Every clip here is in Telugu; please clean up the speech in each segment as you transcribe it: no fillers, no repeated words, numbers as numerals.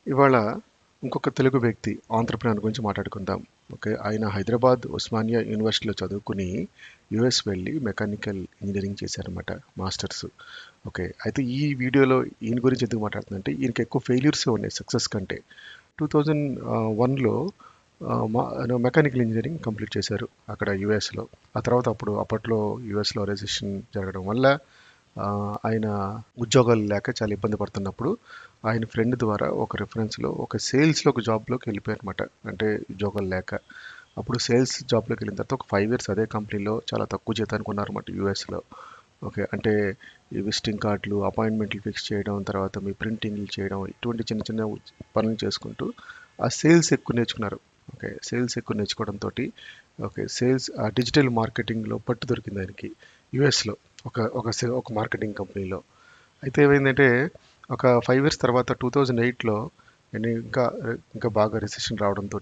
ఇవాళ ఇంకొక తెలుగు వ్యక్తి ఆంత్రప్రెనర్ గురించి మాట్లాడుకుందాం. ఓకే. ఆయన హైదరాబాద్ ఉస్మానియా యూనివర్సిటీలో చదువుకుని యూఎస్ వెళ్ళి మెకానికల్ ఇంజనీరింగ్ చేశారనమాట, మాస్టర్స్. ఓకే. అయితే ఈ వీడియోలో ఈయన గురించి ఎందుకు మాట్లాడుతుందంటే ఈయనకి ఎక్కువ ఫెయిల్యూర్స్ ఉన్నాయి సక్సెస్ కంటే. 2001లో మెకానికల్ ఇంజనీరింగ్ కంప్లీట్ చేశారు అక్కడ యూఎస్లో. ఆ తర్వాత అప్పట్లో యూఎస్లో రెసిషన్ జరగడం వల్ల ఆ, ఆయన ఉద్యోగాలు లేక చాలా ఇబ్బంది పడుతున్నప్పుడు ఆయన ఫ్రెండ్ ద్వారా ఒక రిఫరెన్స్లో ఒక సేల్స్లో ఒక జాబ్లోకి వెళ్ళిపోయారనమాట. అంటే ఉద్యోగాలు లేక అప్పుడు సేల్స్ జాబ్లోకి వెళ్ళిన తర్వాత ఒక 5 years అదే కంపెనీలో చాలా తక్కువ జీతానికి ఉన్నారన్నమాట యూఎస్లో. ఓకే. అంటే ఈ విజిటింగ్ కార్డులు, అపాయింట్మెంట్లు ఫిక్స్ చేయడం, తర్వాత మీ ప్రింటింగ్లు చేయడం, ఇటువంటి చిన్న చిన్న పనులు చేసుకుంటూ ఆ సేల్స్ ఎక్కువ నేర్చుకున్నారు. ఓకే. సేల్స్ ఎక్కువ నేర్చుకోవడంతో ఓకే, సేల్స్ ఆ డిజిటల్ మార్కెటింగ్లో పట్టు దొరికింది ఆయనకి యూఎస్లో, ఒక మార్కెటింగ్ కంపెనీలో. అయితే ఏమైందంటే ఒక 5 years తర్వాత 2008లో ఇంకా ఇంకా బాగా రిసెషన్ రావడంతో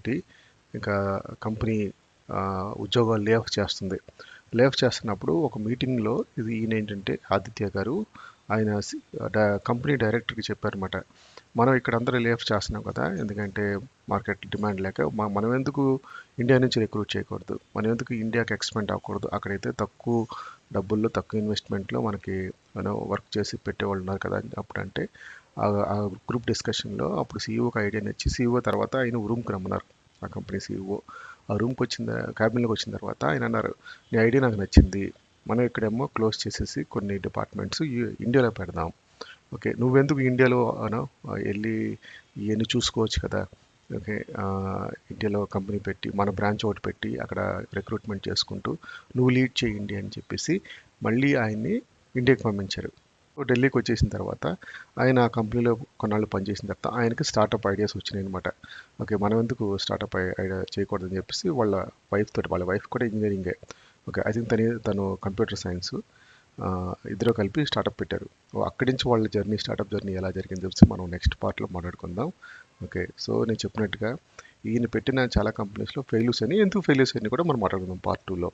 ఇంకా కంపెనీ ఉద్యోగాలు లే ఆఫ్ చేస్తుంది. లే ఆఫ్ చేస్తున్నప్పుడు ఒక మీటింగ్లో ఈయన ఏంటంటే ఆదిత్య గారు ఆయన కంపెనీ డైరెక్టర్కి చెప్పారన్నమాట. మనం ఇక్కడ అందరూ లే ఆఫ్ చేస్తున్నాం కదా, ఎందుకంటే మార్కెట్ డిమాండ్ లేక మనం ఎందుకు ఇండియా నుంచి రిక్రూట్ చేయకూడదు, మనం ఎందుకు ఇండియాకి ఎక్స్పెండ్ అవ్వకూడదు, అక్కడైతే తక్కువ డబ్బుల్లో తక్కువ ఇన్వెస్ట్మెంట్లో మనకి మనం వర్క్ చేసి పెట్టేవాళ్ళు ఉన్నారు కదా అని అప్పుడంటే ఆ గ్రూప్ డిస్కషన్లో అప్పుడు సీఈఓకి ఐడియా నచ్చి సీఈఓ తర్వాత ఆయన రూమ్కి రమ్మన్నారు. ఆ కంపెనీ సీఈఓ ఆ రూమ్కి క్యాబిన్లోకి వచ్చిన తర్వాత ఆయన అన్నారు, నీ ఐడియా నాకు నచ్చింది, మనం ఇక్కడేమో క్లోజ్ చేసేసి కొన్ని డిపార్ట్మెంట్స్ ఇండియాలో పెడదాం. ఓకే, నువ్వెందుకు ఇండియాలో వెళ్ళి ఇవన్నీ చూసుకోవచ్చు కదా. ఓకే. ఇండియాలో కంపెనీ పెట్టి మన బ్రాంచ్ ఒకటి పెట్టి అక్కడ రిక్రూట్మెంట్ చేసుకుంటూ నువ్వు లీడ్ చేయండి అని చెప్పేసి మళ్ళీ ఆయన్ని ఇండియాకి పంపించారు. ఢిల్లీకి వచ్చేసిన తర్వాత ఆయన ఆ కంపెనీలో కొన్నాళ్ళు పనిచేసిన తర్వాత ఆయనకి స్టార్టప్ ఐడియాస్ వచ్చినాయి అనమాట. ఓకే, మనం ఎందుకు స్టార్టప్ ఐడియా చేయకూడదని చెప్పేసి వాళ్ళ వైఫ్ కూడా ఇంజనీరింగే. ఓకే, ఐ థింక్ తను కంప్యూటర్ సైన్స్. ఇద్దరు కలిపి స్టార్టప్ పెట్టారు. అక్కడి నుంచి వాళ్ళ స్టార్టప్ జర్నీ ఎలా జరిగింది చెప్పేసి మనం నెక్స్ట్ పార్ట్లో మాట్లాడుకుందాం. ఓకే. సో నేను చెప్పినట్టుగా ఈయన పెట్టిన చాలా కంపెనీస్లో ఫెయిల్యూర్స్ అని, ఎందుకు ఫెయిల్యూర్స్ అని కూడా మనం మాట్లాడుకుందాం పార్ట్ 2లో.